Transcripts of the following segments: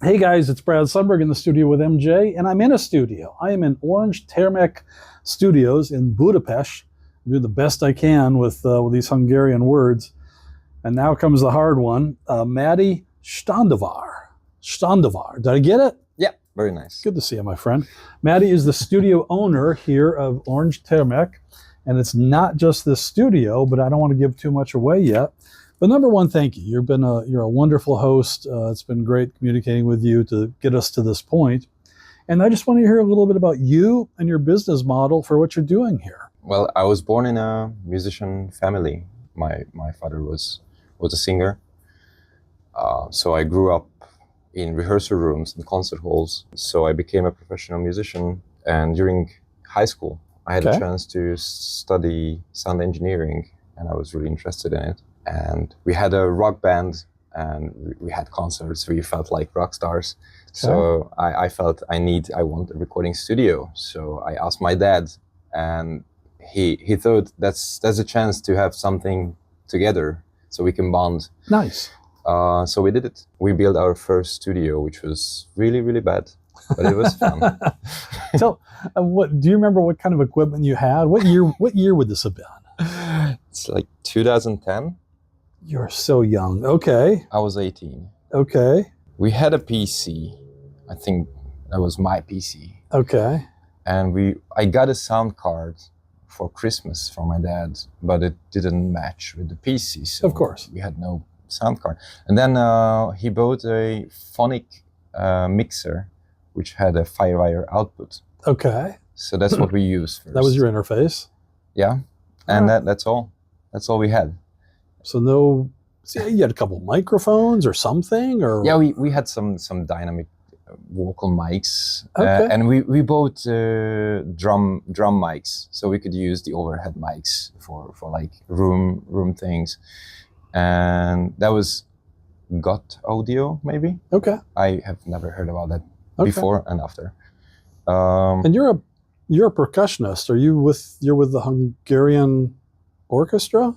Hey guys, it's Brad Sundberg in the studio with MJ, and I'm in a studio. I am in Orange Termek Studios in Budapest. I do the best I can with these Hungarian words. And now comes the hard one. Mátyás Standovár. Standovár. Did I get it? Yeah, very nice. Good to see you, my friend. Mátty is the studio owner here of Orange Termek, and it's not just this studio, but I don't want to give too much away yet. But number one, thank you. You're a wonderful host. It's been great communicating with you to get us to this point. And I just want to hear a little bit about you and your business model for what you're doing here. Well, I was born in a musician family. My father was a singer. So I grew up in rehearsal rooms and concert halls. So I became a professional musician. And during high school, I had a chance to study sound engineering, and I was really interested in it. And we had a rock band, and we had concerts. We felt like rock stars. So I felt I want a recording studio. So I asked my dad, and he thought that's a chance to have something together so we can bond. Nice. So we did it. We built our first studio, which was really, really bad, but it was fun. So, do you remember what kind of equipment you had? What year would this have been? It's like 2010. You're so young. Okay. I was 18. Okay. We had a PC. I think that was my PC. Okay. And I got a sound card for Christmas from my dad, but it didn't match with the PC. So of course. We had no sound card. And then he bought a phonic mixer, which had a Firewire output. Okay. So that's what we used first. That was your interface? Yeah. And that's all. That's all we had. So you had a couple microphones or something? Or yeah, we had some dynamic vocal mics. Okay. And we bought drum mics, so we could use the overhead mics for like room things. And that was Got Audio, maybe. Okay. I have never heard about that before and after. And you're a percussionist. You're with the Hungarian orchestra?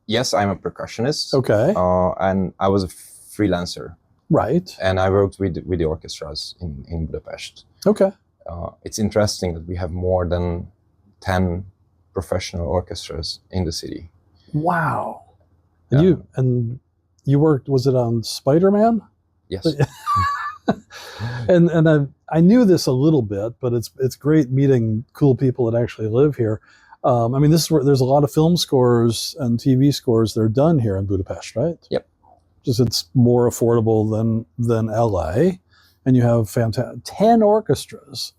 Yes, I'm a percussionist. Okay. And I was a freelancer. Right. And I worked with the orchestras in Budapest. Okay. It's interesting that we have more than 10 professional orchestras in the city. Wow. And you worked, was it on Spider-Man? Yes. and I knew this a little bit, but it's great meeting cool people that actually live here. I mean, this is where there's a lot of film scores and TV scores that are done here in Budapest, right? Yep. Just it's more affordable than LA, and you have 10 orchestras.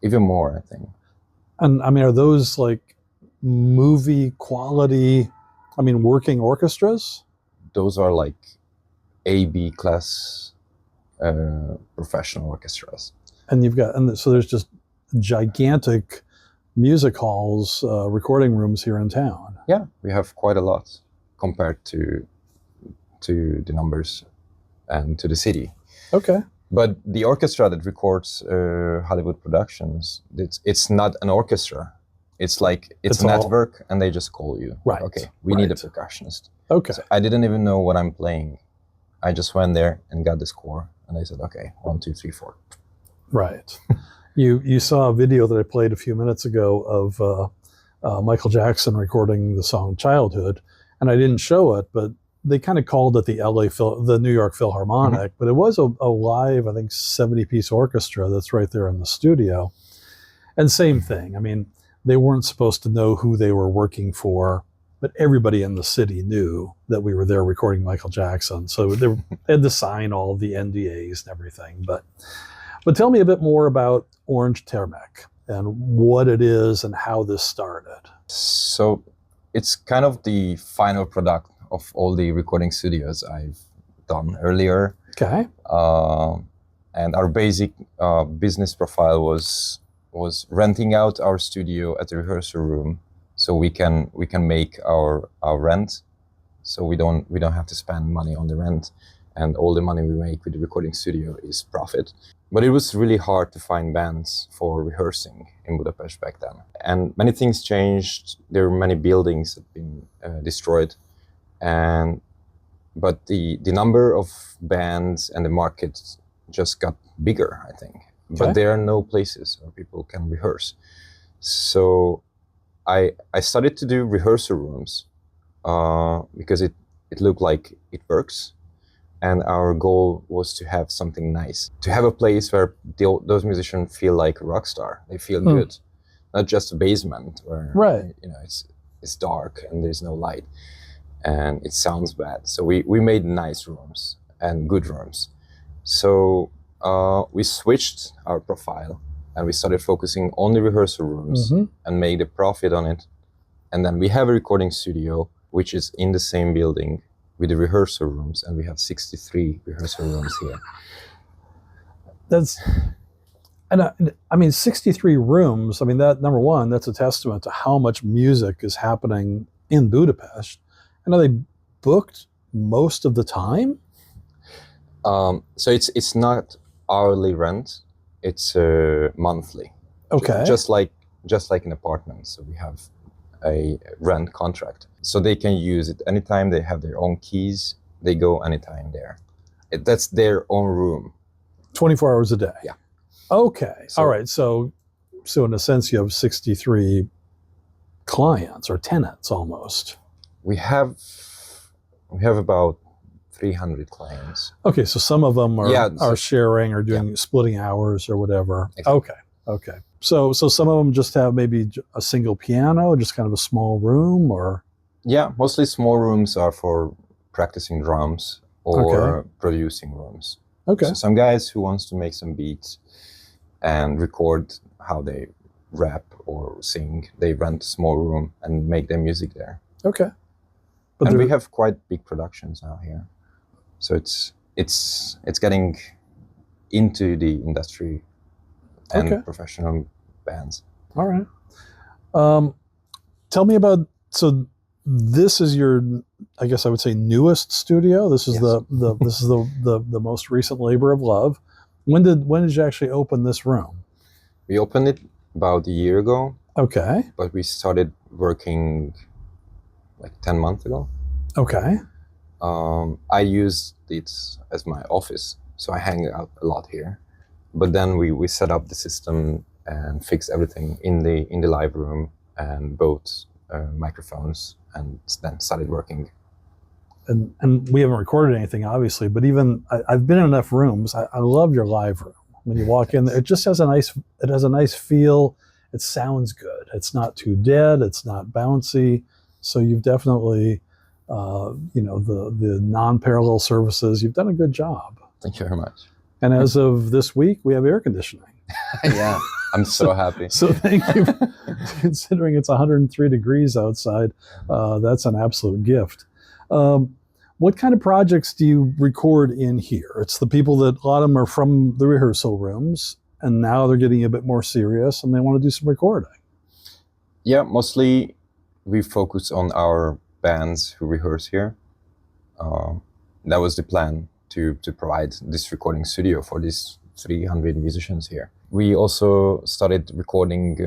Even more, I think. And I mean, are those like movie quality? I mean, working orchestras? Those are like A/B class professional orchestras. And so there's just gigantic music halls, recording rooms here in town. Yeah, we have quite a lot compared to the numbers and to the city. Okay. But the orchestra that records Hollywood productions, it's not an orchestra. It's like it's a network, and they just call you. Right. Okay, we need a percussionist. Okay. So I didn't even know what I'm playing. I just went there and got the score, and they said, okay, 1, 2, 3, 4. Right. You saw a video that I played a few minutes ago of Michael Jackson recording the song "Childhood," and I didn't show it, but they kind of called it the New York Philharmonic, but it was a live, I think, 70-piece orchestra that's right there in the studio. And same thing. I mean, they weren't supposed to know who they were working for, but everybody in the city knew that we were there recording Michael Jackson. So they had to sign all the NDAs and everything. But tell me a bit more about Orange Termek and what it is and how this started. So it's kind of the final product of all the recording studios I've done earlier. Okay. And our basic business profile was renting out our studio at the rehearsal room, so we can make our rent, so we don't have to spend money on the rent, and all the money we make with the recording studio is profit. But it was really hard to find bands for rehearsing in Budapest back then, and many things changed. There were many buildings that had been destroyed, and but the number of bands and the market just got bigger, I think. Okay. But there are no places where people can rehearse. So I started to do rehearsal rooms because it looked like it works. And our goal was to have something nice, to have a place where those musicians feel like a rock star. They feel good, not just a basement where it's dark and there's no light and it sounds bad. So we made nice rooms and good rooms. So we switched our profile and we started focusing on the rehearsal rooms and made a profit on it. And then we have a recording studio, which is in the same building with the rehearsal rooms, and we have 63 rehearsal rooms here. I mean, 63 rooms, I mean, that, number one, that's a testament to how much music is happening in Budapest. And are they booked most of the time? So it's not hourly rent, it's monthly. Okay. Just like an apartment. So we have a rent contract. So they can use it anytime. They have their own keys. They go anytime there. That's their own room. 24 hours a day? Yeah. Okay. All right. So in a sense, you have 63 clients or tenants almost. We have about 300 clients. Okay. So some of them are sharing or doing splitting hours or whatever. Exactly. Okay. So some of them just have maybe a single piano, just kind of a small room, or? Yeah, mostly small rooms are for practicing drums or producing rooms. Okay. So some guys who wants to make some beats and record how they rap or sing, they rent a small room and make their music there. Okay. And we have quite big productions now here. So it's getting into the industry and professional bands. All right. Tell me about, so this is your, I guess I would say, newest studio. This is this is the most recent labor of love. When did you actually open this room? We opened it about a year ago. Okay. But we started working like 10 months ago. Okay. I used it as my office, so I hang out a lot here. But then we set up the system and fixed everything in the live room and both microphones, and then started working. And we haven't recorded anything, obviously, but even I've been in enough rooms. I love your live room. When you walk in, it just has a nice feel. It sounds good. It's not too dead. It's not bouncy. So you've definitely, the non-parallel services. You've done a good job. Thank you very much. And as of this week, we have air conditioning. Yeah, I'm so happy. So thank you. Considering it's 103 degrees outside, that's an absolute gift. What kind of projects do you record in here? It's the people that, a lot of them are from the rehearsal rooms, and now they're getting a bit more serious and they want to do some recording. Yeah, mostly we focus on our bands who rehearse here. That was the plan, to provide this recording studio for these 300 musicians here. We also started recording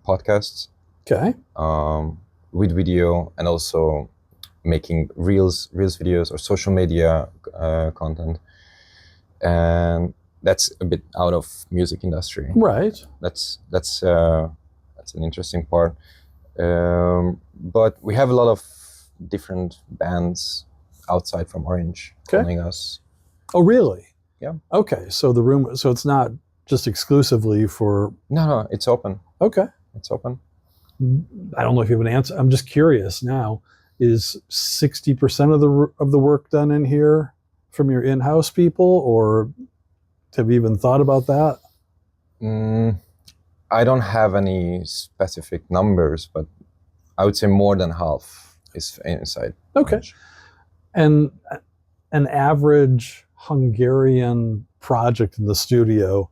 podcasts. Okay. With video, and also making reels videos or social media content. And that's a bit out of music industry. Right. That's an interesting part. But we have a lot of different bands outside from Orange calling us. Oh, really? Yeah. Okay. So the room, so it's not just exclusively for. No, it's open. Okay. It's open. I don't know if you have an answer. I'm just curious now. Is 60% of the work done in here from your in-house people, or have you even thought about that? I don't have any specific numbers, but I would say more than half is inside. Okay. Orange. And an average Hungarian project in the studio,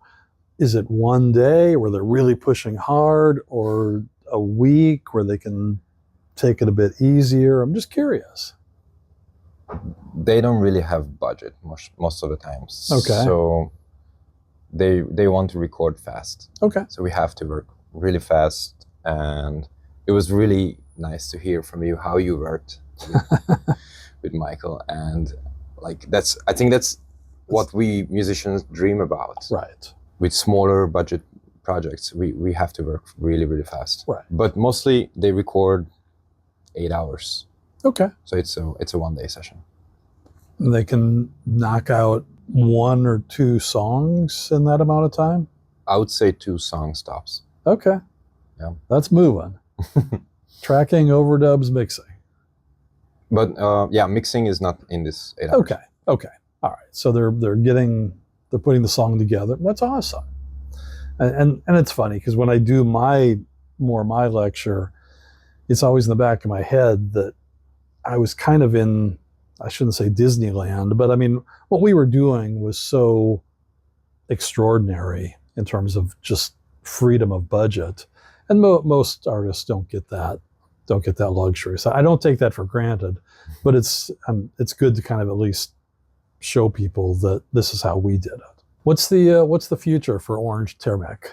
is it one day where they're really pushing hard, or a week where they can take it a bit easier? I'm just curious. They don't really have budget most of the times. Okay. So they want to record fast. Okay. So we have to work really fast, and it was really nice to hear from you how you worked with Michael, and like I think that's what we musicians dream about. Right. With smaller budget projects, we have to work really, really fast. Right. But mostly they record 8 hours. Okay. So it's a 1-day session. And they can knock out 1 or 2 songs in that amount of time? I would say 2 song stops. Okay. Yeah. That's moving. Tracking, overdubs, mixing. But yeah, mixing is not in this 8 hours. Okay. Okay. All right. So they're putting the song together. That's awesome. And it's funny because when I do my lecture, it's always in the back of my head that I was kind of in, I shouldn't say Disneyland, but I mean, what we were doing was so extraordinary in terms of just freedom of budget. And most artists don't get that luxury. So I don't take that for granted, but it's good to kind of at least show people that this is how we did it. What's the future for Orange Termek?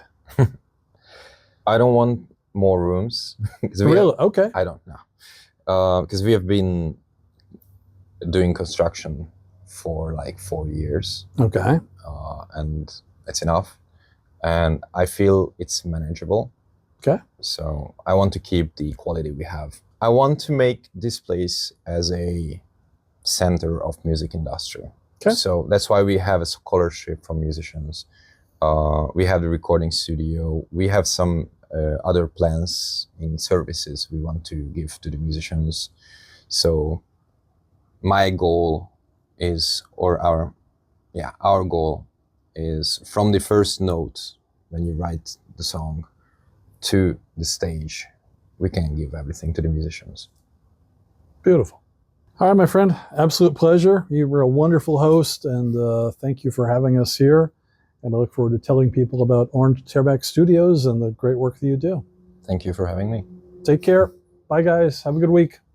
I don't want more rooms. Really? Okay. I don't know. Because we have been doing construction for like 4 years. Okay. And it's enough. And I feel it's manageable. Okay. So I want to keep the quality we have. I want to make this place as a center of music industry. Okay. So that's why we have a scholarship for musicians. We have the recording studio. We have some other plans in services we want to give to the musicians. So my goal is, or our goal is, from the first note when you write the song to the stage, we can give everything to the musicians. Beautiful. All right, my friend, absolute pleasure. You were a wonderful host, and thank you for having us here. And I look forward to telling people about Orange Termek Studios and the great work that you do. Thank you for having me. Take care. Bye, guys. Have a good week.